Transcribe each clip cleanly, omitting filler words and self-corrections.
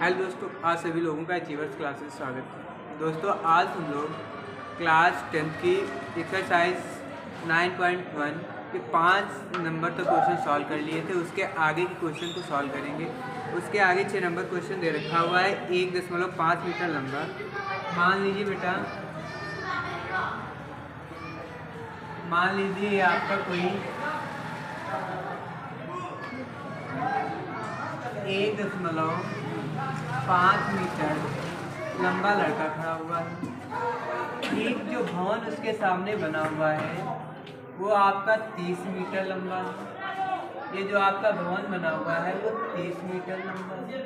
Hello दोस्तों, आज सभी लोगों का अचीवर्स क्लासेस स्वागत है। दोस्तों, आज हम लोग क्लास 10 की एक्सरसाइज 9.1 के 5 नंबर तक क्वेश्चन सॉल्व कर लिए थे। उसके आगे के क्वेश्चन को सॉल्व करेंगे। उसके आगे 6 नंबर क्वेश्चन दे रखा हुआ है 1.5 मीटर लंबा। मान लीजिए बेटा, मान लीजिए आपका कोई 1.5 मीटर लंबा लड़का खड़ा हुआ है। एक जो भवन उसके सामने बना हुआ है वो आपका 30 मीटर लंबा है। ये जो आपका भवन बना हुआ है वो 30 मीटर लंबा है।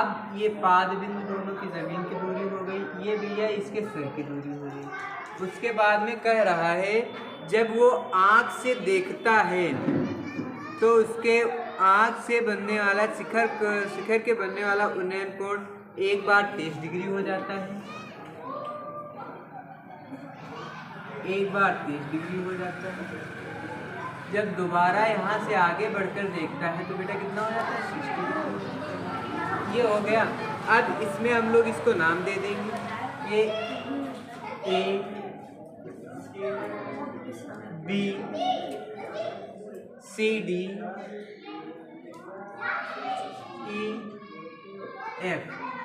अब ये पाद बिंदु दोनों की जमीन की दूरी हो गई, ये भैया इसके सिर की दूरी हो गई। उसके बाद में कह रहा है जब वो आँख से देखता है तो उसके आँख से बनने वाला शिखर के बनने वाला उन्नयन कोण एक बार 30 डिग्री हो जाता है, एक बार 30 डिग्री हो जाता है। जब दोबारा यहाँ से आगे बढ़कर देखता है तो बेटा कितना हो जाता है? 60 डिग्री। ये हो गया। अब इसमें हम लोग इसको नाम दे देंगे। ये A B C D E F.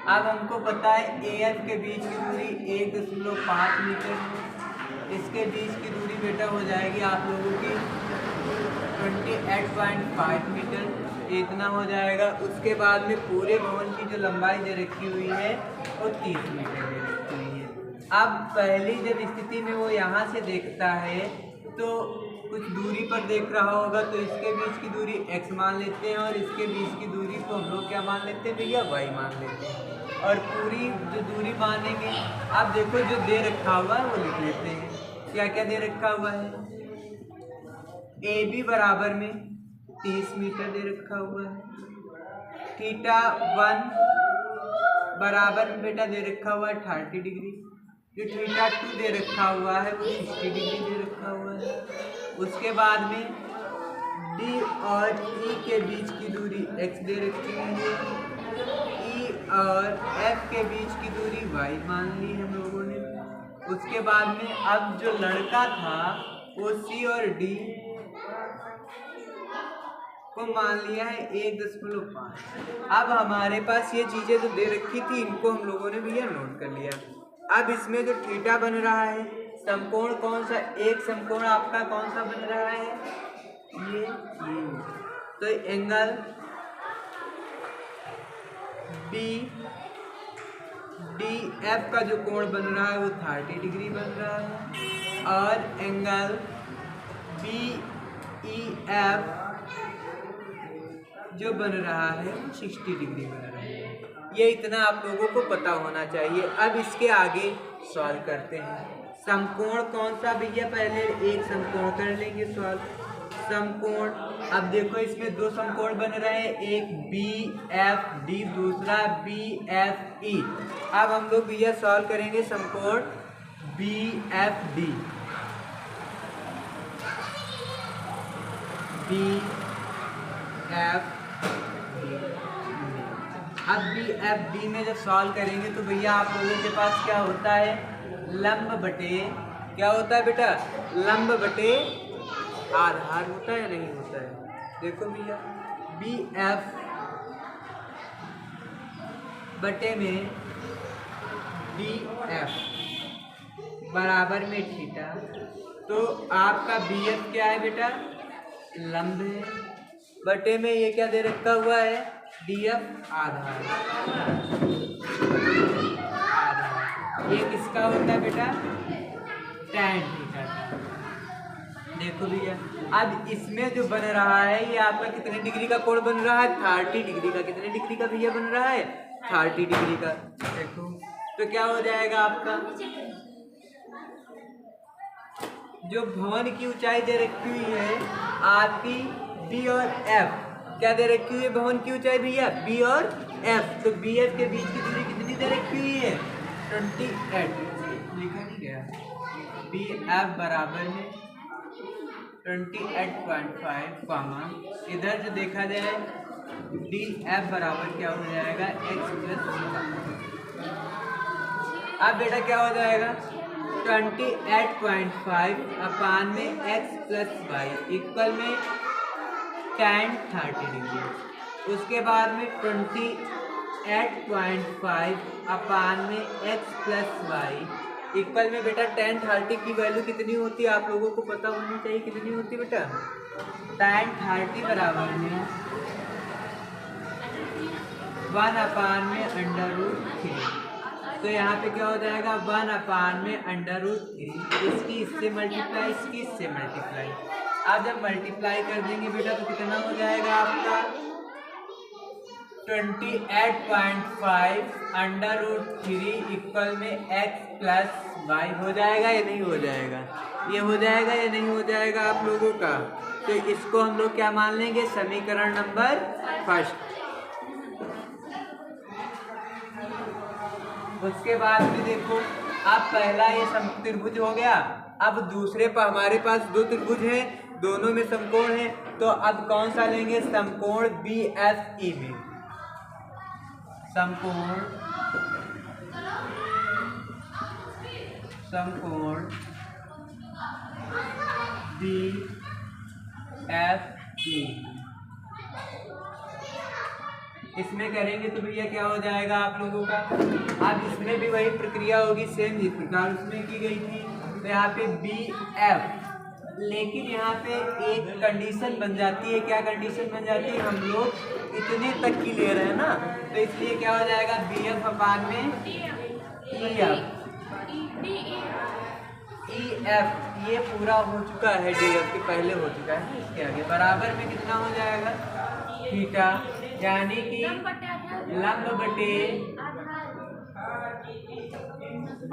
अब हमको पता है ए एफ के बीच की दूरी 1.5 मीटर है। इसके बीच की दूरी बेटा हो जाएगी आप लोगों की 28.5 मीटर, इतना हो जाएगा। उसके बाद में पूरे भवन की जो लंबाई दे रखी हुई है वो 30 मीटर दे रखी हुई है। अब पहली जब स्थिति में वो यहाँ से देखता है तो कुछ दूरी पर देख रहा होगा, तो इसके बीच की दूरी x मान लेते हैं और इसके बीच की दूरी को हम लोग क्या मान लेते हैं भैया? y मान लेते हैं। और पूरी जो दूरी मानेंगे, अब देखो जो दे रखा हुआ है वो लिख लेते हैं। क्या क्या दे रखा हुआ है? ए बी बराबर में 30 मीटर दे रखा हुआ है। थीटा 1 बराबर में बेटा दे रखा हुआ है 30 डिग्री। जो थीटा 2 दे रखा हुआ है वो 60 डिग्री दे रखा हुआ है। उसके बाद में D और E के बीच की दूरी x दे रखी हुई है। E और F के बीच की दूरी y मान ली हम लोगों ने। उसके बाद में अब जो लड़का था वो C और D को मान लिया है 1.5। अब हमारे पास ये चीजें जो दे रखी थी इनको हम लोगों ने भैया नोट कर लिया। अब इसमें जो थीटा बन रहा है, समकोण कौन सा? एक समकोण आपका कौन सा बन रहा है? ये तो एंगल बी डी एफ का जो कोण बन रहा है वो 30 डिग्री बन रहा है और एंगल बी ई एफ जो बन रहा है 60 डिग्री बन रहा है। ये इतना आप लोगों को पता होना चाहिए। अब इसके आगे सॉल्व करते हैं। समकोण कौन सा भैया? पहले एक समकोण कर लेंगे सॉल्व। समकोण, अब देखो इसमें दो समकोण बन रहे हैं, एक बी एफ डी, दूसरा बी एफ ई। अब हम लोग भैया सॉल्व करेंगे समकोण B F D. B F अब बी एफ डी में जब सॉल्व करेंगे तो भैया आप लोगों के पास क्या होता है? लंब बटे, क्या होता है बेटा? लंब बटे आधार होता है या नहीं होता है? देखो भैया, बी एफ बटे में डी एफ बराबर में थीटा। तो आपका बी एफ क्या है बेटा? लंब है, बटे में ये क्या दे रखा हुआ है? डी एफ आधार। ये किसका होता है बेटा? tan theta. देखो भैया, अब इसमें जो बन रहा है ये आपका कितने डिग्री का कोण बन रहा है? 30 डिग्री का। कितने डिग्री का भैया बन रहा है? 30 डिग्री का। देखो तो क्या हो जाएगा आपका? जो भवन की ऊंचाई दे रखी हुई है आपकी बी और एफ, क्या दे रखी हुई है भवन की ऊंचाई भैया? बी और एफ। तो बी एफ के बीच की दूरी कितनी दे रखी हुई है? 28। लिखा नहीं गया। बी एफ बराबर में 28.5 कॉमा इधर जो देखा जाए डी एफ बराबर क्या हो जाएगा x प्लस। अब बेटा क्या हो जाएगा 28.5 अपान में x प्लस वाई इक्वल में tan 30 डिग्री। उसके बाद में 28.5 अपान में x प्लस वाई इक्वल में बेटा tan 30 की वैल्यू कितनी होती है आप लोगों को पता होनी चाहिए। कितनी होती है बेटा tan 30 बराबर में 1 अपान में √3। तो यहाँ पे क्या हो जाएगा 1 अपान में √3 इसकी इससे मल्टीप्लाई इसकी इससे मल्टीप्लाई। अब जब मल्टीप्लाई कर देंगे बेटा तो कितना हो जाएगा आपका 28.5 √3 इक्वल में x प्लस वाई हो जाएगा या नहीं हो जाएगा। ये हो जाएगा या नहीं हो जाएगा आप लोगों का। तो इसको हम लोग क्या मान लेंगे समीकरण नंबर फर्स्ट। उसके बाद में देखो अब पहला ये त्रिभुज हो गया। अब दूसरे पर हमारे पास दो त्रिभुज हैं दोनों में समकोण है। तो अब कौन सा लेंगे समकोण BFE में समकोण BFE इसमें करेंगे तो भैया क्या हो जाएगा आप लोगों का। अब इसमें भी वही प्रक्रिया होगी सेम जिस प्रकार उसमें की गई थी। तो यहाँ पे BF लेकिन यहाँ पे एक कंडीशन बन जाती है। क्या कंडीशन बन जाती है हम लोग इतने तक की ले रहे हैं ना तो इसलिए क्या हो जाएगा BF अपान में EF ये पूरा हो चुका है DF के पहले हो चुका है इसके आगे बराबर में कितना हो जाएगा थीटा यानी कि लंब बटे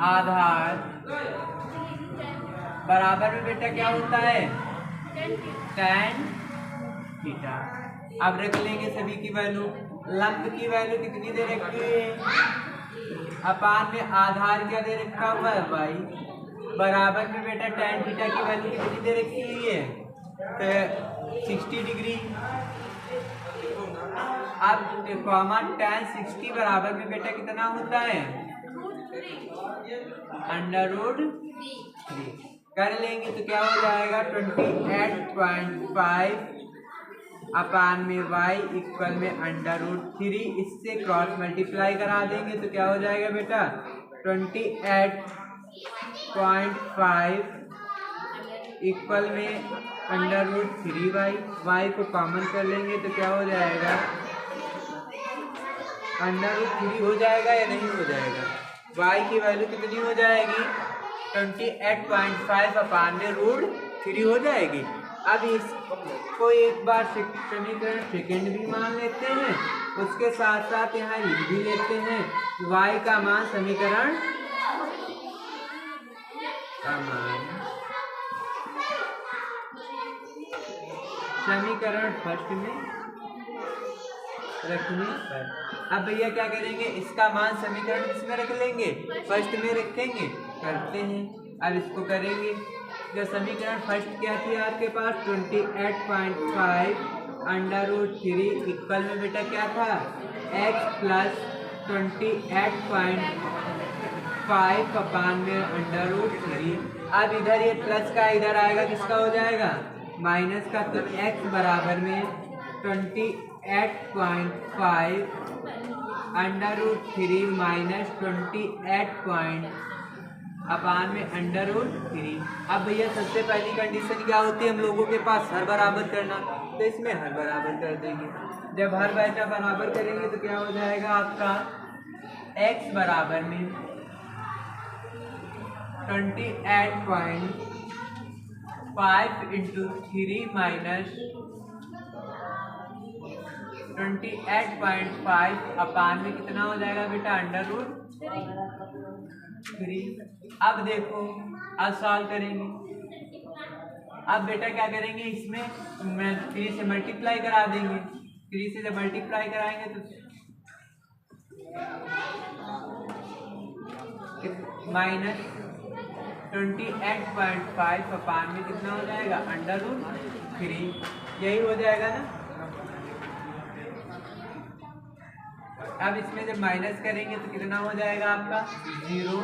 आधार बराबर में बेटा क्या होता है tan थीटा। अब रख लेंगे सभी की वैल्यू। लंब की वैल्यू कितनी दे रखी है अपान में आधार क्या दे रखा हुआ है y बराबर में बेटा tan थीटा की वैल्यू कितनी दे रखी है तो 60 डिग्री। अब कॉमा tan 60 बराबर में बेटा कितना होता है √3 कर लेंगे तो क्या हो जाएगा 28.5 अपान में y इक्वल में √3 इससे क्रॉस मल्टीप्लाई करा देंगे तो क्या हो जाएगा बेटा 28.5 इक्वल में √3y y को कॉमन कर लेंगे तो क्या हो जाएगा √3 हो जाएगा या नहीं हो जाएगा। y की वैल्यू कितनी हो जाएगी 28.5 अपान में √3 हो जाएगी। अब इसको एक बार समीकरण सेकेंड भी मान लेते हैं उसके साथ साथ यहाँ लिख भी लेते हैं y का मान समीकरण फर्स्ट में रखने पर अब भैया क्या करेंगे इसका मान समीकरण किसमें रख लेंगे फर्स्ट में रखेंगे करते हैं। अब इसको करेंगे जो समीकरण फर्स्ट क्या थी आपके पास 28.5 √3 इक्वल में बेटा क्या था x प्लस 28.5 अपान में √3। अब इधर ये प्लस का इधर आएगा किसका हो जाएगा माइनस का तो x बराबर में 28.5 √3 माइनस 28 अपान में √3। अब भैया सबसे पहली कंडीशन क्या होती है हम लोगों के पास हर बराबर करना तो इसमें हर बराबर कर देंगे। जब हर बेटा बराबर करेंगे तो क्या हो जाएगा आपका x बराबर में 28.5 × 3 माइनस 28.5 अपान में कितना हो जाएगा बेटा √3। अब देखो अब सॉल्व करेंगे। अब बेटा क्या करेंगे इसमें 3 से मल्टीप्लाई करा देंगे। 3 से जब मल्टीप्लाई कराएंगे तो माइनस 28.5 अपान में कितना हो जाएगा √3, यही हो जाएगा ना। अब इसमें जब माइनस करेंगे तो कितना हो जाएगा आपका 0,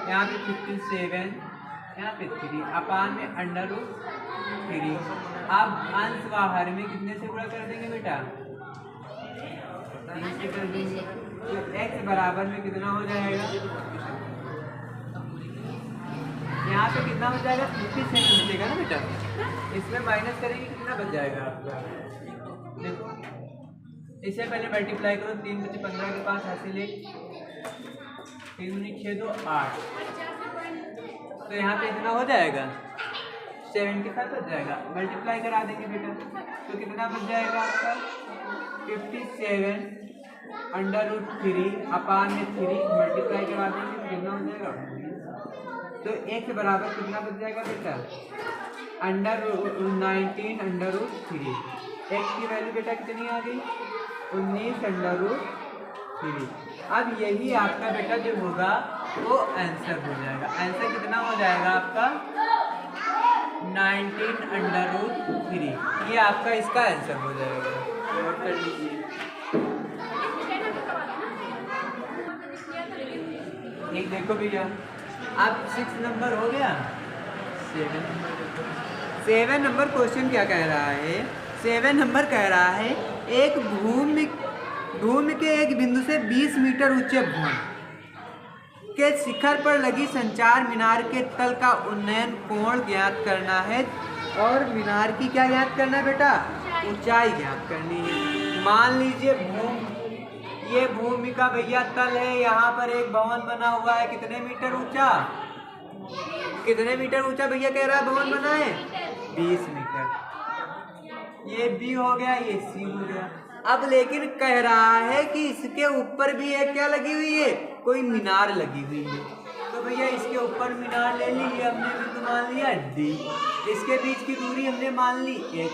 यहाँ पे 57, यहाँ पे 3 अपान में √3। अब अंश बाहर में कितने से गुणा कर देंगे बेटा 3 से कर देंगे, तो x बराबर में कितना हो जाएगा, यहाँ पे कितना हो जाएगा 57 बचेगा ना बेटा, इसमें माइनस करेंगे कितना बच जाएगा आपका, देखो इसे पहले मल्टीप्लाई करो, 3 बचे 15 के 5 हासिल 1, 3 6 2 8, तो यहाँ पे इतना हो जाएगा 75 बच जाएगा, मल्टीप्लाई करा देंगे बेटा तो कितना बच जाएगा आपका 57 √3 अपान में 3, मल्टीप्लाई करा देंगे तो कितना हो जाएगा, तो x बराबर कितना बच जाएगा बेटा √19 √3, x की वैल्यू बेटा कितनी आ गई 19 √3। अब यही आपका बेटा जो होगा वो आंसर हो जाएगा, आंसर कितना हो जाएगा आपका 19 √3, ये आपका इसका आंसर हो जाएगा, नोट कर लीजिए। एक देखो भैया अब 6 नंबर हो गया, 7 नंबर क्वेश्चन क्या कह रहा है, 7 नंबर कह रहा है एक भूमि के एक बिंदु से 20 मीटर ऊंचे भवन के शिखर पर लगी संचार मीनार के तल का उन्नयन कोण ज्ञात करना है, और मीनार की क्या ज्ञात करना है बेटा, ऊंचाई ज्ञात करनी है। मान लीजिए ये भूमि का भैया तल है, यहाँ पर एक भवन बना हुआ है, कितने मीटर ऊंचा, कितने मीटर ऊंचा भैया कह रहा है भवन बना है 20 मीटर, ये B हो गया, ये C हो गया। अब लेकिन कह रहा है कि इसके ऊपर भी एक क्या लगी हुई है, कोई मीनार लगी हुई है, तो भैया इसके ऊपर मीनार ले ली, हमने बिंदु मान लिया D, इसके बीच की दूरी हमने मान ली h।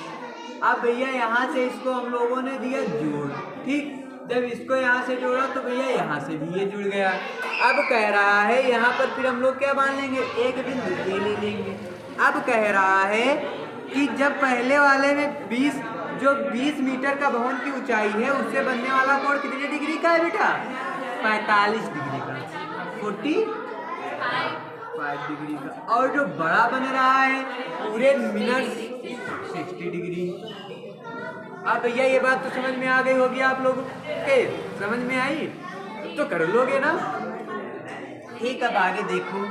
अब भैया यहाँ से इसको हम लोगों ने दिया जोड़, ठीक, जब इसको यहाँ से जोड़ा तो भैया यहाँ से भी ये जुड़ गया। अब कह रहा है यहाँ पर फिर हम लोग क्या मान लेंगे, एक बिंदु A ले लेंगे। अब कह रहा है कि जब पहले वाले में 20 मीटर का भवन की ऊंचाई है उससे बनने वाला कोण कितने डिग्री का है बेटा 45 डिग्री का, 45 डिग्री का, और जो बड़ा बन रहा है पूरे मिनट 60 डिग्री। अब भैया ये बात तो समझ में आ गई होगी आप लोगों के, समझ में आई तो कर लोगे ना, ठीक। अब आगे देखो,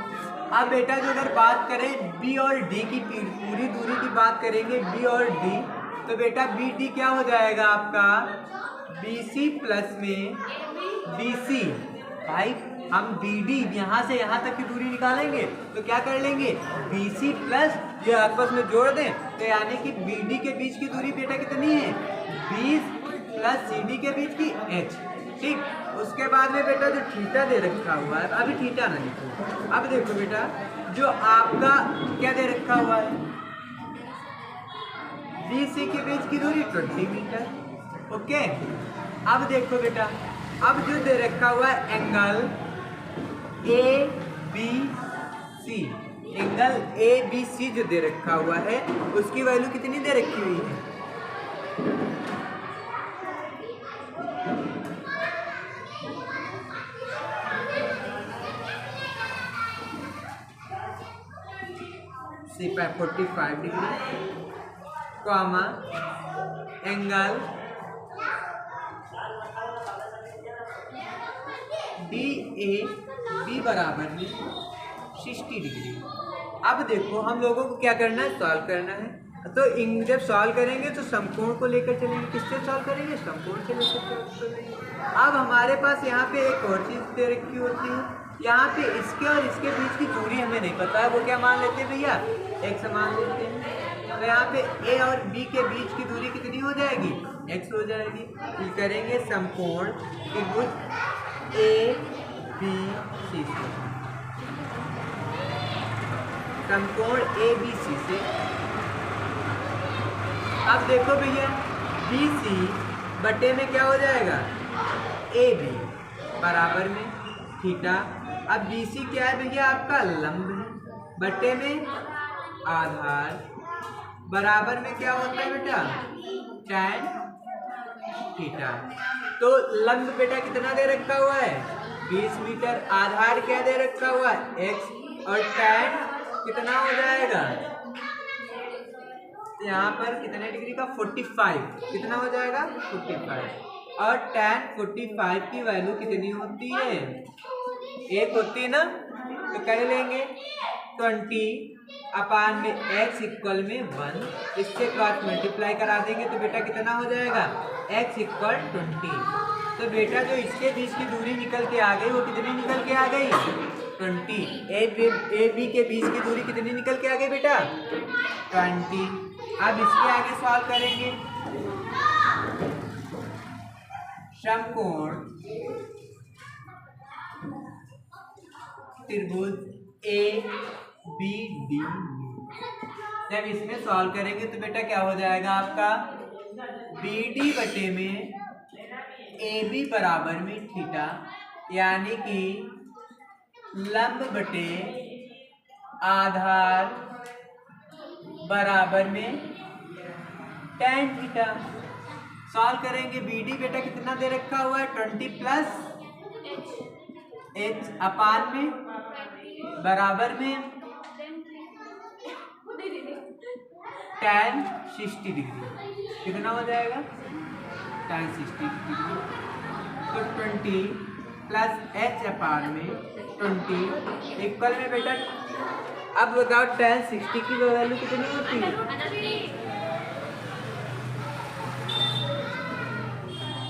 अब बेटा जो अगर बात करें B और D की पूरी दूरी की बात करेंगे, B और D, तो बेटा BD क्या हो जाएगा आपका BC प्लस में BC, भाई हम BD यहाँ से यहाँ तक की दूरी निकालेंगे तो क्या कर लेंगे BC प्लस ये आपस में जोड़ दें, तो यानी कि BD के बीच की दूरी बेटा कितनी है 20 प्लस CD के बीच की h, ठीक। उसके बाद में बेटा जो थीटा दे रखा हुआ है, अभी थीटा ना लिखो, अब देखो बेटा जो आपका क्या दे रखा हुआ है BC के बीच की दूरी 20 मीटर, ओके। अब देखो बेटा अब जो दे रखा हुआ है एंगल ABC, एंगल ABC जो दे रखा हुआ है उसकी वैल्यू कितनी दे रखी हुई है, सिर्फ 45 डिग्री, कॉमा एंगल DAB बराबर में 60 डिग्री। अब देखो हम लोगों को क्या करना है, सॉल्व करना है, तो जब सॉल्व करेंगे तो समकोण को लेकर चलेंगे, किससे सॉल्व करेंगे, समकोण से लेकर चलेंगे। अब हमारे पास यहाँ पे एक और चीज़ दे रखी होती है, यहाँ पे इसके और इसके बीच की दूरी हमें नहीं पता है, वो क्या मान लेते हैं भैया x मान लेते हैं, तो यहाँ पे A और B के बीच की दूरी कितनी हो जाएगी x हो जाएगी। फिर करेंगे समकोण त्रिभुज ABC से, समकोण ABC से। अब देखो भैया BC बटे में क्या हो जाएगा AB बराबर में थीटा। अब BC क्या है भैया आपका लंब है, बटे में आधार बराबर में क्या होता है बेटा, tan थीटा। तो लंब बेटा कितना दे रखा हुआ है, 20 मीटर। आधार क्या दे रखा हुआ है, x, और tan कितना हो जाएगा यहाँ पर कितने डिग्री का, 45। कितना हो जाएगा, 45। और tan 45 की वैल्यू कितनी होती है, 1 होती है ना, तो कर लेंगे 20/x इक्वल में 1। इससे क्रॉस मल्टीप्लाई करा देंगे तो बेटा कितना हो जाएगा, x इक्वल 20। तो बेटा जो इसके बीच की दूरी निकल के आ गई वो कितनी निकल के आ गई, 20। ए बी के बीच की दूरी कितनी निकल के आ गई बेटा, 20। अब इसके आगे सॉल्व करेंगे। समकोण त्रिभुज ABD, जब इसमें सॉल्व करेंगे तो बेटा क्या हो जाएगा आपका, BD बटे में AB बराबर में थीटा, यानी कि लंब बटे आधार बराबर में tan थीटा। सॉल्व करेंगे, BD बेटा कितना दे रखा हुआ है, 20 प्लस h अपान में बराबर में tan 60 डिग्री। कितना हो जाएगा, tan 60 डिग्री। तो 20 प्लस h अपान में 20 इक्वल में बेटा, अब बताओ tan 60 की वैल्यू कितनी होती है,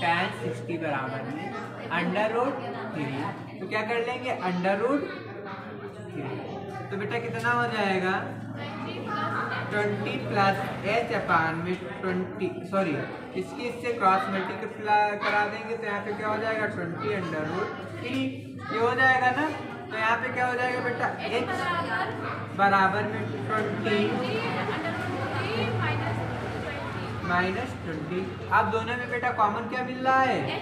tan 60 बराबर में √3। तो क्या कर लेंगे, √3। तो बेटा कितना हो जाएगा, 20 प्लस h अपान में 20, सॉरी इसकी इससे क्रॉस मल्टीप्लाई करा देंगे तो यहाँ पे क्या हो जाएगा, 20 √3। ये हो जाएगा ना, तो यहाँ पे क्या हो जाएगा बेटा, h बराबर में 20 -20। अब दोनों में बेटा कॉमन क्या मिल रहा है,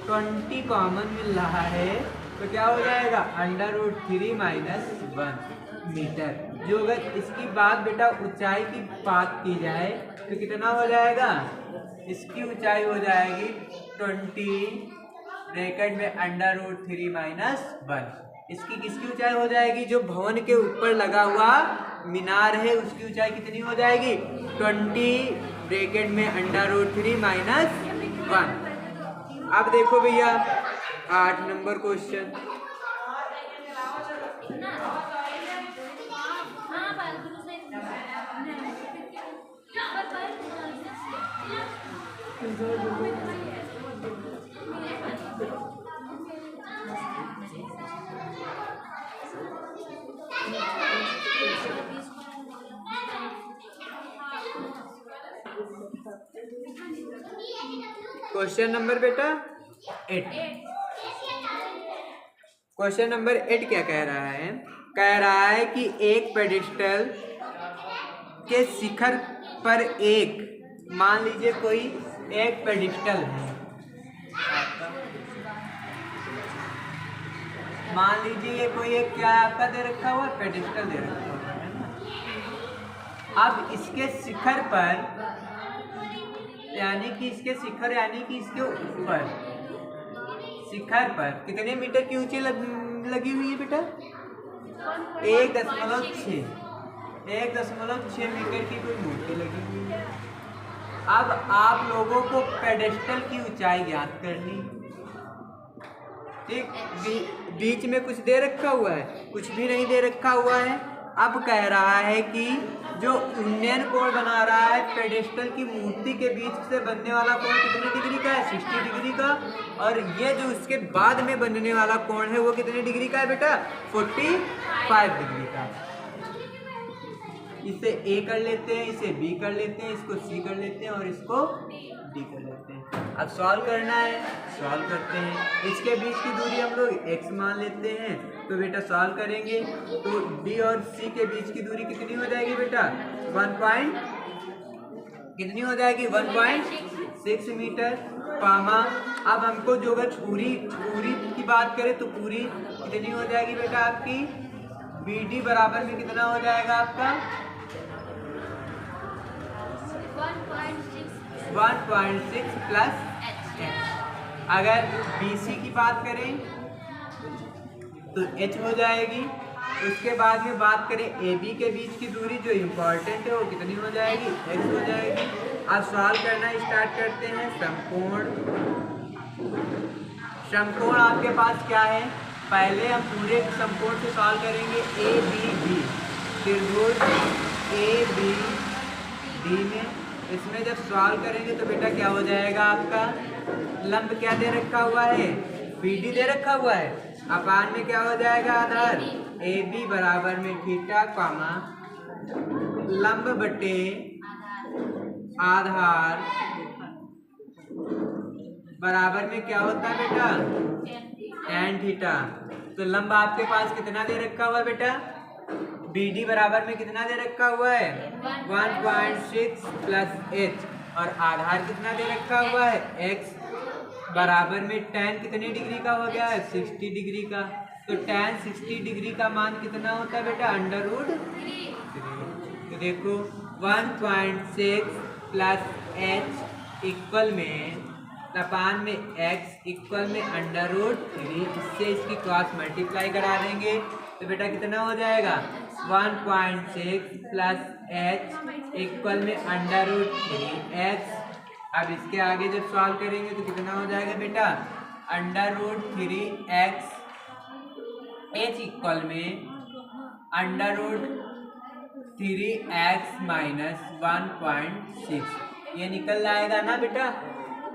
20 कॉमन मिल रहा है, तो क्या हो जाएगा, √3 - 1 मीटर। जो अगर इसकी बात बेटा ऊंचाई की बात की जाए तो कितना हो जाएगा, इसकी ऊंचाई हो जाएगी 20 ब्रैकेट में √3 - 1। इसकी किसकी ऊंचाई हो जाएगी, जो भवन के ऊपर लगा हुआ मीनार है उसकी ऊंचाई कितनी हो जाएगी, 20 ब्रैकेट में √3 - 1। अब देखो भैया 8 नंबर क्वेश्चन। क्वेश्चन नंबर बेटा 8। क्वेश्चन नंबर 8 क्या कह रहा है, कह रहा है कि एक पेडिस्टल के शिखर पर एक, मान लीजिए कोई एक पेडिस्टल है, मान लीजिए कोई एक क्या आपका दे रखा हुआ, पेडिस्टल दे रखा हुआ है ना। अब इसके शिखर पर, यानी कि इसके शिखर यानी कि इसके ऊपर, शिखर पर कितने मीटर की ऊंचाई लगी हुई है बेटा, 1.6 मीटर की कोई मूर्ति लगी हुई है। अब आप लोगों को पेडेस्टल की ऊंचाई ज्ञात करनी, ठीक, बीच में कुछ दे रखा हुआ है, कुछ भी नहीं दे रखा हुआ है। अब कह रहा है कि जो उन्नयन कोण बना रहा है पेडेस्टल की मूर्ति के बीच से बनने वाला कोण कितने डिग्री का है, 60 डिग्री का, और ये जो उसके बाद में बनने वाला कोण है वो कितने डिग्री का है बेटा, 45 डिग्री का। इसे A कर लेते हैं, इसे B कर लेते हैं, इसको C कर लेते हैं और इसको D कर लेते हैं। अब सॉल्व करना है, सॉल्व करते हैं। इसके बीच की दूरी हम लोग x मान लेते हैं, तो बेटा सॉल्व करेंगे तो D और C के बीच की दूरी कितनी हो जाएगी बेटा, 1.6 मीटर पामा। अब हमको जो अगर पूरी की बात करें तो पूरी कितनी हो जाएगी बेटा आपकी बी डी बराबर में कितना हो जाएगा आपका 1.6 प्लस एच। अगर बी सी की बात करें तो एच हो जाएगी। उसके बाद में बात करें ए बी के बीच की दूरी जो इम्पोर्टेंट है वो कितनी हो जाएगी, एक्स हो जाएगी। अब सॉल्व करना स्टार्ट करते हैं। समकोण आपके पास क्या है, पहले हम पूरे समकोण से सॉल्व करेंगे। ए बी डी, त्रिभुज ए बी डी में इसमें जब सॉल्व करेंगे तो बेटा क्या हो जाएगा आपका, लंब क्या दे रखा हुआ है, बी डी दे रखा हुआ है। अपान में क्या हो जाएगा, आधार ए बी बराबर में थीटा कॉमा लंब बटे आधार बराबर में क्या होता है बेटा, tan थीटा। तो लंब आपके पास कितना दे रखा हुआ है बेटा, बी डी बराबर में कितना दे रखा हुआ है 1.6 प्लस एच, और आधार कितना दे रखा हुआ है x बराबर में tan कितने डिग्री का हो गया है 60 डिग्री का। तो tan 60 डिग्री का मान कितना होता है बेटा √3। तो देखो 1.6 प्लस एच इक्वल में अपान में x इक्वल में √3, इससे इसकी क्रॉस मल्टीप्लाई करा देंगे तो बेटा कितना हो जाएगा 1.6 प्लस एच इक्वल में √3x। अब इसके आगे जब सॉल्व करेंगे तो कितना हो जाएगा बेटा √3x, h इक्वल में √3x माइनस 1.6, ये निकल जाएगा ना बेटा।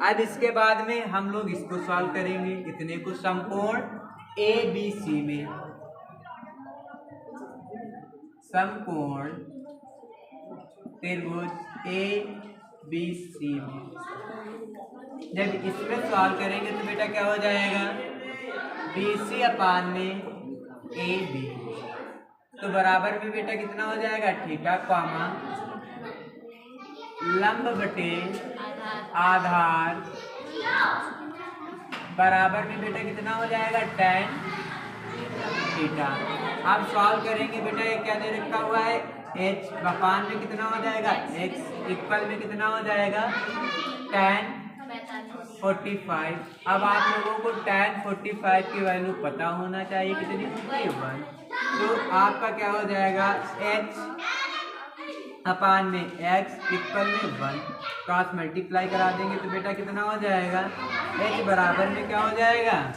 अब इसके बाद में हम लोग इसको सॉल्व करेंगे, कितने को, समकोण ए बी सी में, समकोण त्रिभुज ए बी सी में जब इसमें सॉल्व करेंगे तो बेटा क्या हो जाएगा बी सी अपान में ए बी, तो बराबर में बेटा कितना हो जाएगा थीटा कॉमा लंब बटे आधार बराबर में बेटा कितना हो जाएगा tan थीटा। अब सॉल्व करेंगे बेटा, ये क्या दे रखा हुआ है h, अपान में कितना हो जाएगा x इक्वल में कितना हो जाएगा tan 45। अब आप लोगों को tan 45 की वैल्यू पता होना चाहिए कितनी होती है 1, तो आपका क्या हो जाएगा h अपान में x इक्वल में 1, क्रॉस मल्टीप्लाई करा देंगे तो बेटा कितना हो जाएगा h बराबर में क्या हो जाएगा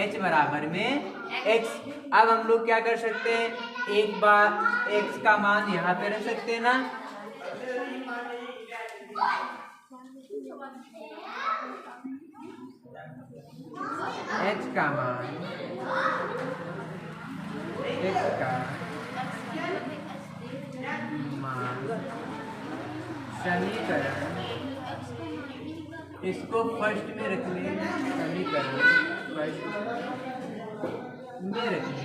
h बराबर में x। अब हम लोग क्या कर सकते हैं, एक बार x का मान यहाँ पे रख सकते हैं ना, h का मान x का समीकरण, इसको फर्स्ट में रख लेंगे, समीकरण फर्स्ट में रखने,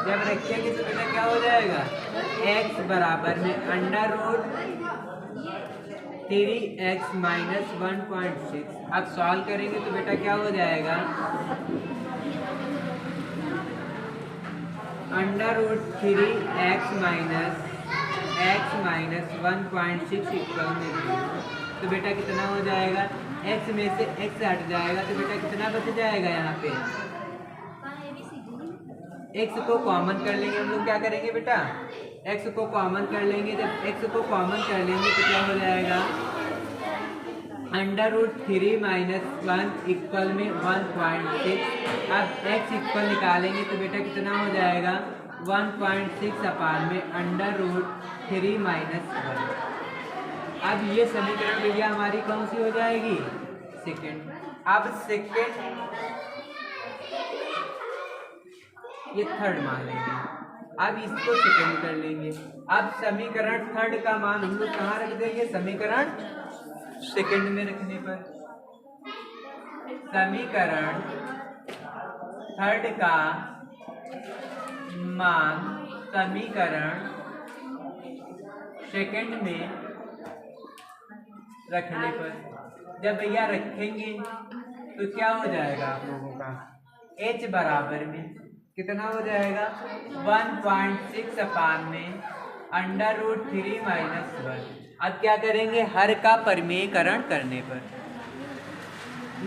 जब रखेंगे तो बेटा क्या हो जाएगा x बराबर में √3x माइनस 1.6। अब सॉल्व करेंगे तो बेटा क्या हो जाएगा √3x माइनस 1.6 इक्वल में 0। तो बेटा कितना हो जाएगा, x में से x हट जाएगा तो बेटा कितना बच जाएगा, यहाँ पे x को कॉमन कर लेंगे। हम लोग क्या करेंगे बेटा, x को कॉमन कर लेंगे। जब x को कॉमन कर लेंगे तो क्या हो जाएगा √3 माइनस 1 इक्वल में 1.6। अब x इक्वल निकालेंगे तो बेटा कितना हो जाएगा 1.6 अपान में √3 माइनस 1। अब ये समीकरण भैया हमारी कौन सी हो जाएगी, सेकेंड। अब सेकेंड ये थर्ड मान लेंगे, अब इसको सेकेंड कर लेंगे। अब समीकरण थर्ड का मान हम लोग कहाँ रख देंगे, समीकरण सेकेंड में रखने पर समीकरण थर्ड का मान समीकरण सेकेंड में रखने पर जब भैया रखेंगे तो क्या हो जाएगा आप लोगों का h बराबर में कितना हो जाएगा 1.6 अपान में √3 माइनस 1। अब क्या करेंगे, हर का परिमेयकरण करने पर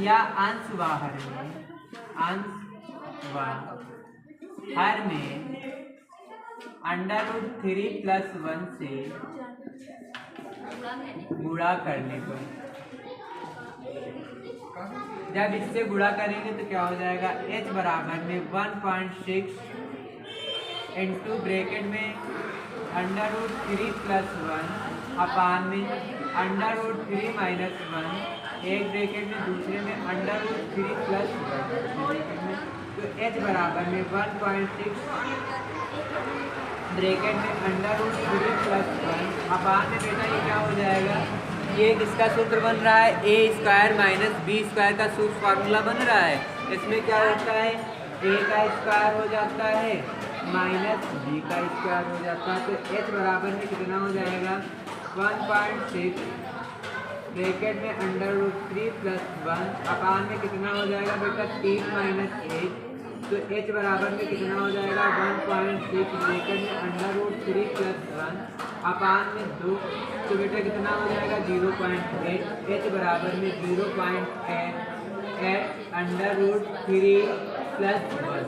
या अंश व हर में, अंश व हर में √3 + 1 से गुणा करने पर, जब इससे गुणा करेंगे तो क्या हो जाएगा h बराबर में 1.6 इंटू ब्रैकेट में √3 + 1 अपान में √3 माइनस 1, एक ब्रैकेट में दूसरे में √3 + 1 में, तो h बराबर में 1.6 ब्रैकेट में √3 + 1 अपान में बेटा ये क्या हो जाएगा, ये किसका सूत्र बन रहा है, a² माइनस b² का सूत्र फार्मूला बन रहा है। इसमें क्या होता है a का स्क्वायर हो जाता है माइनस b का स्क्वायर हो जाता है, तो h बराबर में कितना हो जाएगा 1.6 ब्रैकेट में √3 + 1 अपान में कितना हो जाएगा बेटा 3 माइनस 1, तो h बराबर में कितना हो जाएगा 1.6 ब्रैकेट में √3 + 1 अपान में 2, तो बेटा कितना हो जाएगा 0.8, h बराबर में 0.8 √3 + 1।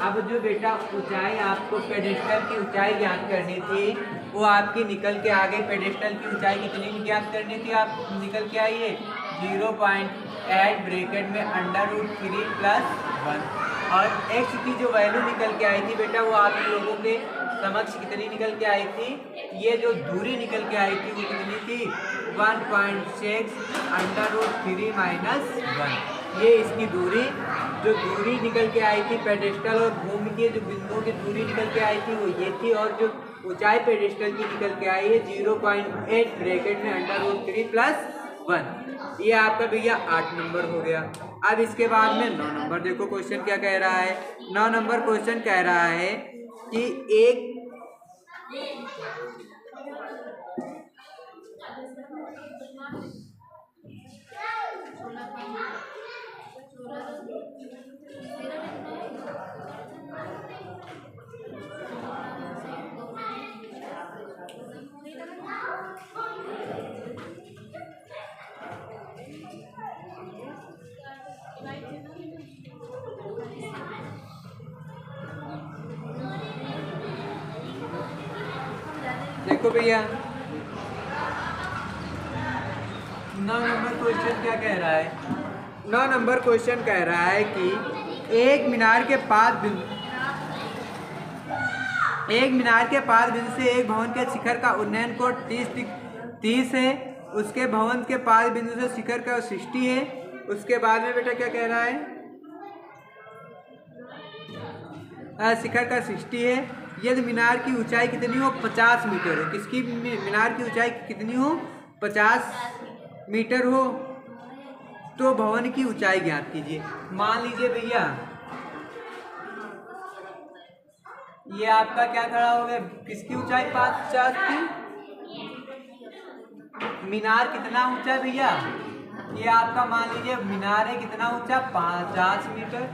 अब जो बेटा ऊंचाई आपको पेडेस्टल की ऊंचाई ज्ञात करनी थी वो आपकी निकल के आ गई। पेडेस्टल की ऊंचाई कितनी ज्ञात करनी थी, आप निकल के आई है 0.8 ब्रैकेट में √3 + 1, और x की जो वैल्यू निकल के आई थी बेटा वो आप लोगों के समक्ष कितनी निकल के आई थी, ये जो दूरी निकल के आई थी वो कितनी थी 1.6 √3 माइनस 1। ये इसकी दूरी, जो दूरी निकल के आई थी पेडेस्टल और भूमि के जो बिंदुओं की दूरी निकल के आई थी वो ये थी, और जो ऊंचाई पेडेस्टल की निकल के आई है 0.8 ब्रैकेट में √3 + 1। ये आपका भैया 8 नंबर हो गया। अब इसके बाद में 9 नंबर देखो क्वेश्चन क्या कह रहा है। 9 नंबर क्वेश्चन कह रहा है कि एक देखो भैया 9 नंबर क्वेश्चन क्या कह रहा है। 9 नंबर क्वेश्चन कह रहा है कि एक मीनार के पास बिंदु से एक भवन के शिखर का उन्नयन कोण 30 है, उसके भवन के पास बिंदु से शिखर का 60 है। उसके बाद में बेटा क्या कह रहा है, शिखर का 60 है। यदि मीनार की ऊंचाई कितनी हो 50 मीटर हो, किसकी मीनार की ऊंचाई कितनी हो 50 मीटर हो, तो भवन की ऊंचाई ज्ञात कीजिए। मान लीजिए भैया ये आपका क्या खड़ा हो गया, किसकी ऊंचाई 50 थी, मीनार कितना ऊंचा है भैया, ये आपका मान लीजिए मीनार है कितना ऊंचा 50 मीटर।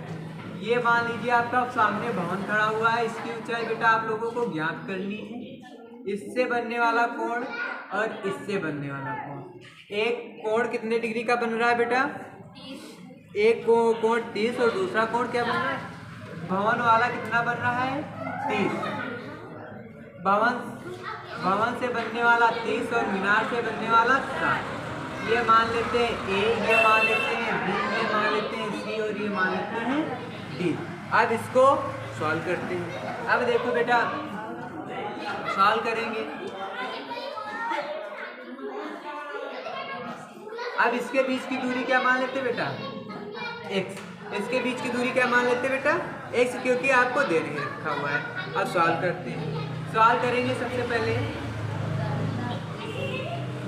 ये मान लीजिए आपका सामने भवन खड़ा हुआ है, इसकी ऊंचाई बेटा आप लोगों को ज्ञात करनी है। इससे बनने वाला कोण और इससे बनने वाला कोण, एक कोण कितने डिग्री का बन रहा है बेटा, एक कोण 30 और दूसरा कोण क्या बन रहा है, भवन वाला कितना बन रहा है 30। भवन से बनने वाला 30 और मीनार से बनने वाला 60। ये मान लेते हैं ए, ये मान लेते हैं बी, ये मान लेते हैं सी और ये मान लेते हैं डी। अब इसको सॉल्व करते हैं। अब देखो बेटा सॉल्व करेंगे, अब इसके बीच की दूरी क्या मान लेते बेटा x, इसके बीच की दूरी क्या मान लेते बेटा x, क्योंकि आपको दे नहीं रखा हुआ है। अब सॉल्व करते हैं। सॉल्व करेंगे सबसे पहले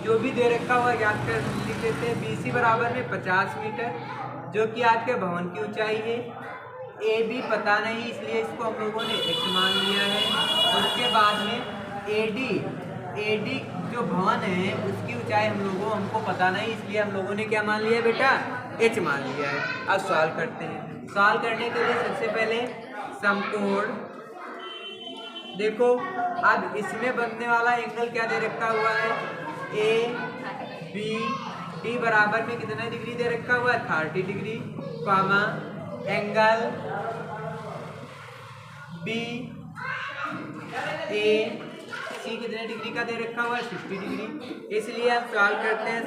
जो भी दे रखा हुआ याद कर लिख लेते हैं। BC बराबर में 50 मीटर जो कि आपके भवन की ऊंचाई है। AB पता नहीं इसलिए इसको हम लोगों ने x मान लिया है। उसके बाद में AD जो भवन है उसकी ऊंचाई हमको पता नहीं इसलिए हम लोगों ने क्या मान लिया बेटा h मान लिया है। अब सॉल्व करते हैं। सॉल्व करने के लिए सबसे पहले समकोण देखो, अब इसमें बनने वाला एंगल क्या दे रखा हुआ है, ए बी डी बराबर में कितना डिग्री दे रखा हुआ है, 30 डिग्री, कॉमा एंगल बी ए सी कितने डिग्री का दे रखा हुआ है, 60 डिग्री। इसलिए हम सॉल्व करते हैं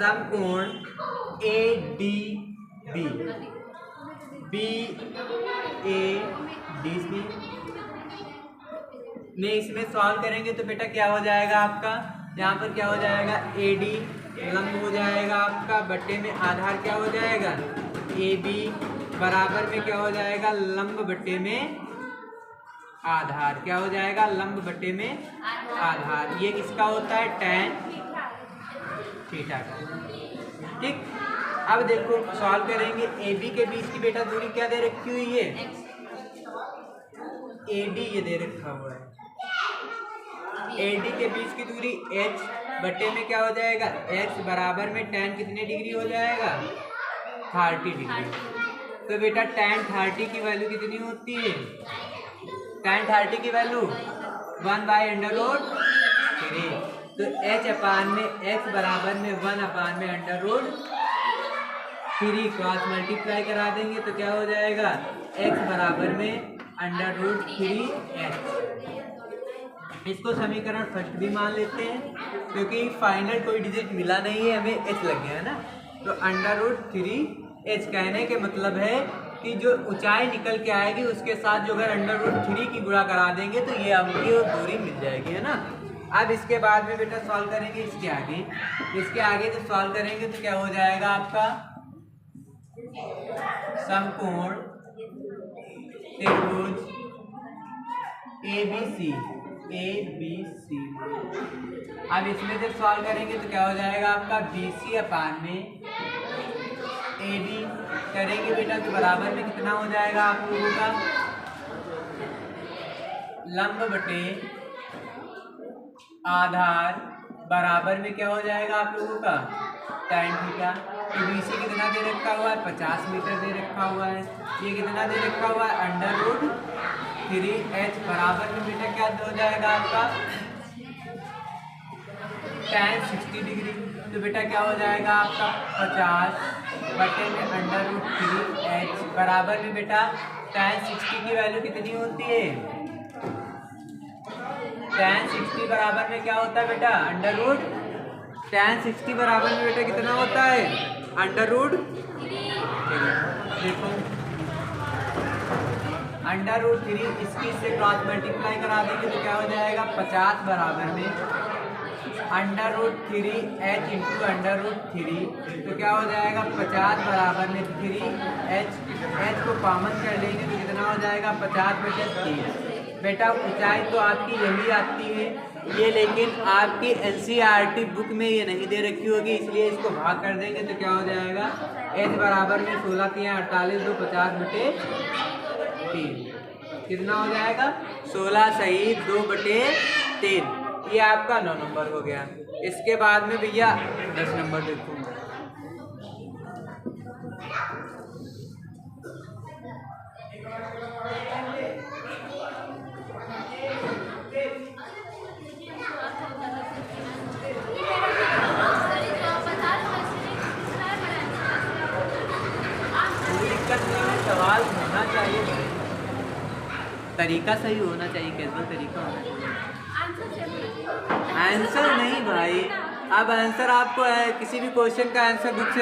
समकोण A D B, B A D C में इसमें सॉल्व करेंगे तो बेटा क्या हो जाएगा आपका, यहाँ पर क्या हो जाएगा, ए डी लंब हो जाएगा आपका, बट्टे में आधार क्या हो जाएगा, ए बी बराबर में क्या हो जाएगा, लंब बट्टे में आधार, क्या हो जाएगा, लंब बट्टे में आधार। ये किसका होता है, tan थीटा का। ठीक, अब देखो सॉल्व करेंगे, ए बी के बीच की बेटा दूरी क्या दे रखी हुई है, ए डी ये दे रखा हुआ है, ए डी के बीच की दूरी h बट्टे में क्या हो जाएगा, x बराबर में tan कितने डिग्री हो जाएगा, 30 डिग्री। तो बेटा tan 30 की वैल्यू कितनी होती है, tan 30 की वैल्यू 1/√3। तो h अपान में x बराबर में 1/√3 क्रॉस मल्टीप्लाई करा देंगे तो क्या हो जाएगा, x बराबर में √3h। इसको समीकरण फर्स्ट भी मान लेते हैं क्योंकि फाइनल कोई डिजिट मिला नहीं है, हमें h लग गया है ना। तो √3h कहने के मतलब है कि जो ऊंचाई निकल के आएगी उसके साथ जो अगर √3 की गुणा करा देंगे तो ये हमकी दूरी मिल जाएगी, है ना। अब इसके बाद में बेटा सॉल्व करेंगे इसके आगे तो सॉल्व करेंगे तो क्या हो जाएगा आपका, समकोण त्रिभुज ABC। अब इसमें जब सॉल्व करेंगे तो क्या हो जाएगा आपका, BC अपान में AB करेंगे बेटा तो बराबर में कितना हो जाएगा आप लोगों का, लंब बटे आधार बराबर में क्या हो जाएगा आप लोगों का, tan थीटा। तो BC कितना दे रखा हुआ है, 50 मीटर दे रखा हुआ है, ये कितना दे रखा हुआ है, √3h बराबर में बेटा क्या हो जाएगा आपका, tan 60 डिग्री। तो बेटा क्या हो जाएगा आपका 50 बटे में √3h बराबर में बेटा tan 60 की वैल्यू कितनी होती है, tan 60 बराबर में क्या होता है बेटा, tan 60 बराबर में बेटा कितना होता है, √3। देखो √3 इसकी से क्रॉस मल्टीप्लाई करा देंगे तो क्या हो जाएगा, 50 बराबर में √3h इंटू √3 तो क्या हो जाएगा, 50 बराबर में 3h को कॉमन कर लेंगे तो कितना हो जाएगा, 50 बटे 3। बेटा ऊंचाई तो आपकी यही आती है ये, लेकिन आपकी NCERT बुक में ये नहीं दे रखी होगी, इसलिए इसको भाग कर देंगे तो क्या हो जाएगा, h बराबर में 16 × 48 2 50 बटे 3 कितना हो जाएगा, 16 सही 2 बटे 3। ये आपका 9 नंबर हो गया। इसके बाद में भैया 10 नंबर देखो, सवाल होना चाहिए, तरीका सही होना चाहिए, कैजुअल तरीका होना चाहिए, आंसर नहीं भाई। अब आंसर आपको किसी भी क्वेश्चन का आंसर बुक से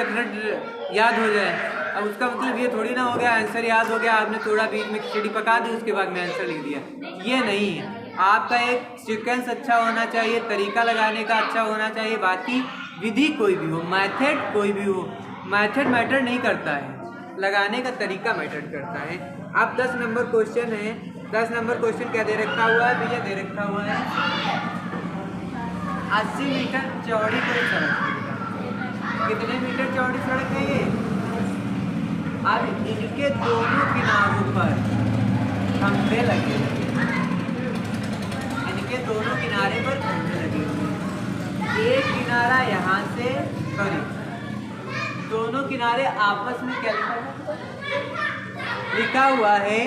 याद हो जाए, अब उसका मतलब ये थोड़ी ना हो गया आंसर याद हो गया, आपने थोड़ा बीच में खिचड़ी पका दी उसके बाद में आंसर लिख दिया, ये नहीं है। आपका एक सीक्वेंस अच्छा होना चाहिए, तरीका लगाने का अच्छा होना चाहिए, बाकी विधि कोई भी हो, मेथड कोई भी हो, मेथड मैटर नहीं करता है, लगाने का तरीका मैटर करता है। अब 10 नंबर क्वेश्चन है, 10 नंबर क्वेश्चन क्या दे रखा हुआ है भैया, दे रखा हुआ है 80 मीटर चौड़ी कोई सड़क है, कितने मीटर चौड़ी सड़क है ये, अब इनके दोनों किनारों पर खंभे लगे, इनके दोनों किनारे पर खंभे लगे, एक किनारा यहाँ से सॉरी किनारे आपस में क्या लिखा हुआ है,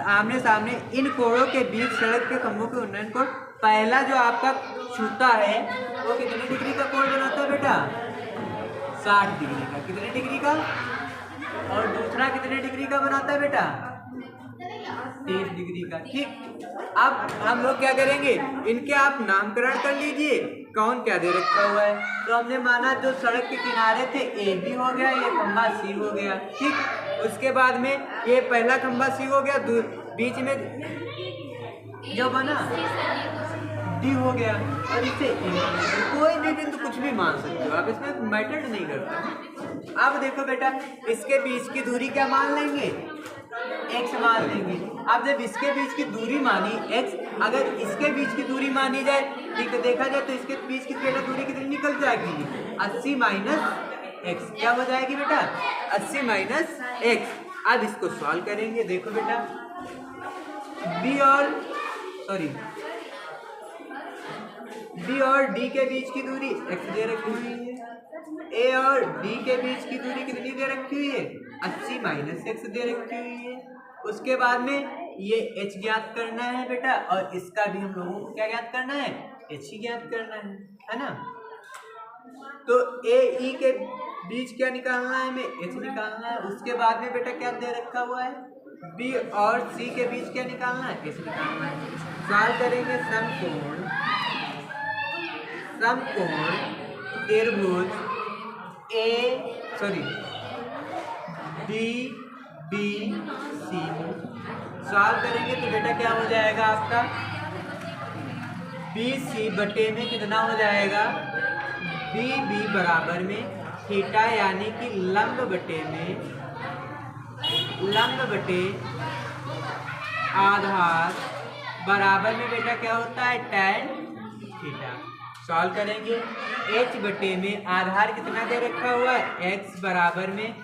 आमने सामने इन कोणों के बीच सड़क के खंभों के उन्नयन कोण। पहला जो आपका छूता है वो कितने डिग्री का कोण बनाता है बेटा? 60 डिग्री का। कितने डिग्री का? और दूसरा कितने डिग्री का बनाता है बेटा? 30 डिग्री का। ठीक, अब हम लोग क्या करेंगे, इनके आप नामकरण कर लीजिए, कौन क्या दे रखा हुआ है। तो हमने माना जो सड़क के किनारे थे ए बी हो गया, ये खंभा सी हो गया। ठीक, उसके बाद में ये पहला खंभा सी हो गया, बीच में जो बना डी हो गया, और इसे कोई भी बिंदु कुछ भी मान सकते हो आप, इसमें मैटर नहीं करता। अब देखो बेटा, इसके बीच की दूरी क्या मान लेंगे? x मान लेंगे। अब जब इसके बीच की दूरी मानी x, अगर इसके बीच की दूरी मानी जाए, ठीक है, देखा जाए तो इसके बीच की बेटा दूरी कितनी निकल जाएगी? 80 माइनस एक्स। क्या हो जाएगी बेटा? 80 माइनस एक्स। अब इसको सॉल्व करेंगे। देखो बेटा, बी और डी के बीच की दूरी x दे रखी हुई है, ए और डी के बीच की दूरी कितनी दे रखी हुई है? 80 माइनस एक्स दे रखी हुई है। उसके बाद में ये h ज्ञात करना है बेटा, और इसका भी हम लोगों को क्या ज्ञात करना है? h ही ज्ञात करना है ना। तो ए ई के बीच क्या निकालना है? हमें h निकालना है। उसके बाद में बेटा क्या दे रखा हुआ है? बी और सी के बीच क्या निकालना है? h निकालना है। सॉल्व करेंगे। समकोण त्रिभुज डी बी सी सॉल्व करेंगे तो बेटा क्या हो जाएगा आपका? बी सी बटे में कितना हो जाएगा? बी बी बराबर में थीटा, यानी कि लंब बटे आधार बराबर में बेटा क्या होता है? Tan theta. सॉल्व करेंगे। h बटे में आधार कितना दे रखा हुआ है? x बराबर में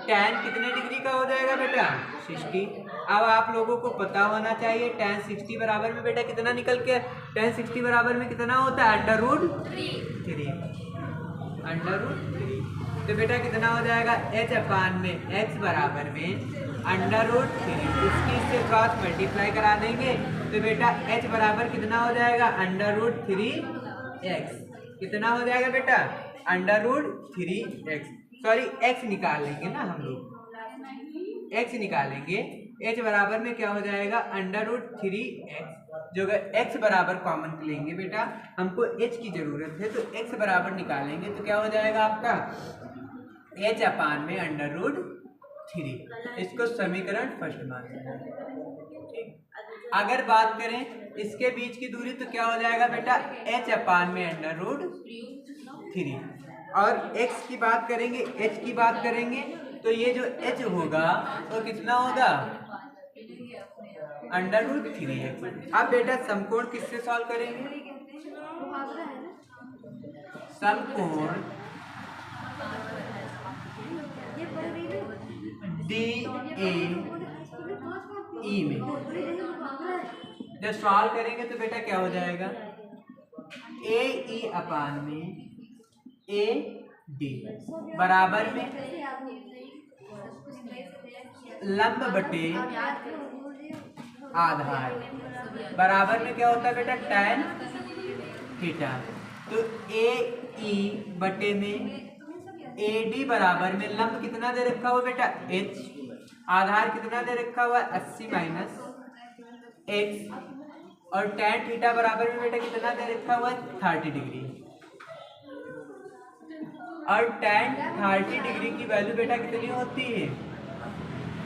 टैन कितने डिग्री का हो जाएगा बेटा? 60। अब आप लोगों को पता होना चाहिए टैन 60 बराबर में बेटा कितना निकल के, टैन 60 बराबर में कितना होता है? √3। तो बेटा कितना हो जाएगा? h अपान में x बराबर में √3, उसकी इससे क्रॉस मल्टीप्लाई करा देंगे तो बेटा h बराबर कितना हो जाएगा? √3x। कितना हो जाएगा बेटा? √3x। सॉरी, x निकालेंगे ना हम लोग, x निकालेंगे। h बराबर में क्या हो जाएगा? √3x। जो अगर x बराबर कॉमन लेंगे बेटा, हमको h की जरूरत है, तो x बराबर निकालेंगे तो क्या हो जाएगा आपका? h अपान में √3। इसको समीकरण फर्स्ट मान लेंगे। ठीक, अगर बात करें इसके बीच की दूरी तो क्या हो जाएगा बेटा? h अपान में √3। और x की बात करेंगे, h की बात करेंगे तो ये जो h होगा वो कितना होगा? √3x। अब बेटा समकोण किससे सॉल्व करेंगे? समकोण DAE में जब सॉल्व करेंगे तो बेटा क्या हो जाएगा? AE अपान में AD बराबर में लंब बटे आधार बराबर में क्या होता है बेटा? Tan theta. तो AE बटे में AD बराबर में लंब कितना दे रखा हुआ बेटा? h, आधार कितना दे रखा हुआ? 80 माइनस x, और टैन थीटा बराबर में बेटा कितना दे रखा हुआ? 30 डिग्री। और टैन 30 डिग्री की वैल्यू बेटा कितनी होती है?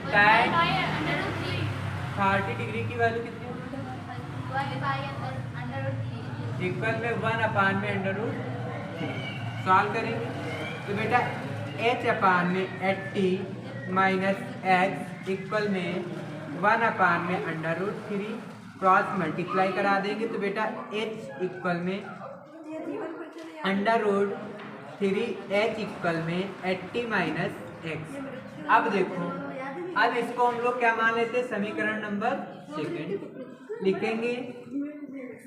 टैन 30 डिग्री की वैल्यू कितनी होती है? इक्वल में 1 अपान में √3। सॉल्व करेंगे तो बेटा h अपान में 80 माइनस x इक्वल में 1 अपान में √3, क्रॉस मल्टीप्लाई करा देंगे तो बेटा h इक्वल में √3h इक्वल में 80 माइनस x। अब देखो, अब इसको हम लोग क्या मान लेते हैं? समीकरण नंबर सेकंड लिखेंगे।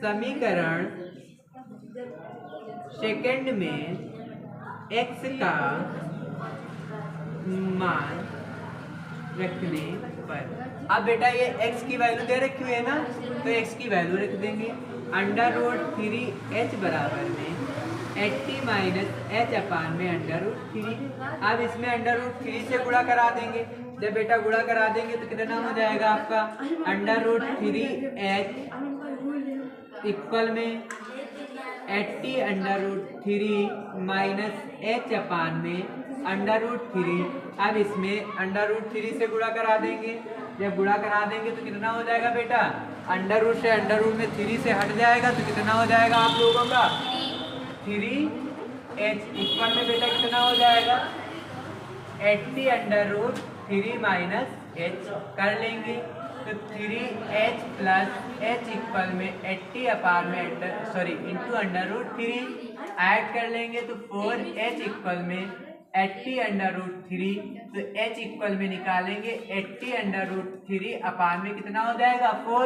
समीकरण सेकंड में x का मान रखने पर, अब बेटा ये x की वैल्यू दे रखी हुई है ना, तो x की वैल्यू रख देंगे। √3h बराबर में 80 माइनस एच अपान में √3। अब इसमें √3 से गुणा करा देंगे। जब बेटा गुणा करा देंगे तो कितना हो जाएगा आपका √3h इक्वल में 80 √3 माइनस एच अपान में √3। अब इसमें √3 से गुणा करा देंगे। जब गुणा करा देंगे तो कितना हो जाएगा बेटा, अंडर से अंडर में 3 से हट जाएगा तो कितना हो जाएगा आप लोगों का 3h इक्वल में बेटा कितना हो जाएगा 80 √3 माइनस h कर लेंगे तो 3h प्लस h इक्वल में 80 अपान में इंटू √3 ऐड कर लेंगे तो 4h इक्वल में 80 √3, तो h इक्वल में निकालेंगे 80 √3 अपान में कितना हो जाएगा 4,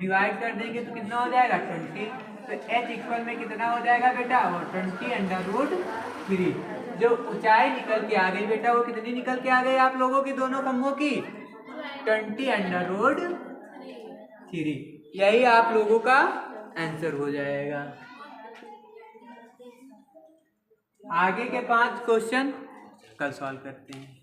डिवाइड कर देंगे तो कितना हो जाएगा 20, तो h इक्वल में कितना हो जाएगा बेटा वो 20 √3। जो ऊंचाई निकल के आ गई बेटा वो कितनी निकल के आ गई आप लोगों की दोनों खम्भों की 20 √3। यही आप लोगों का आंसर हो जाएगा। आगे के 5 क्वेश्चन कल सॉल्व करते हैं।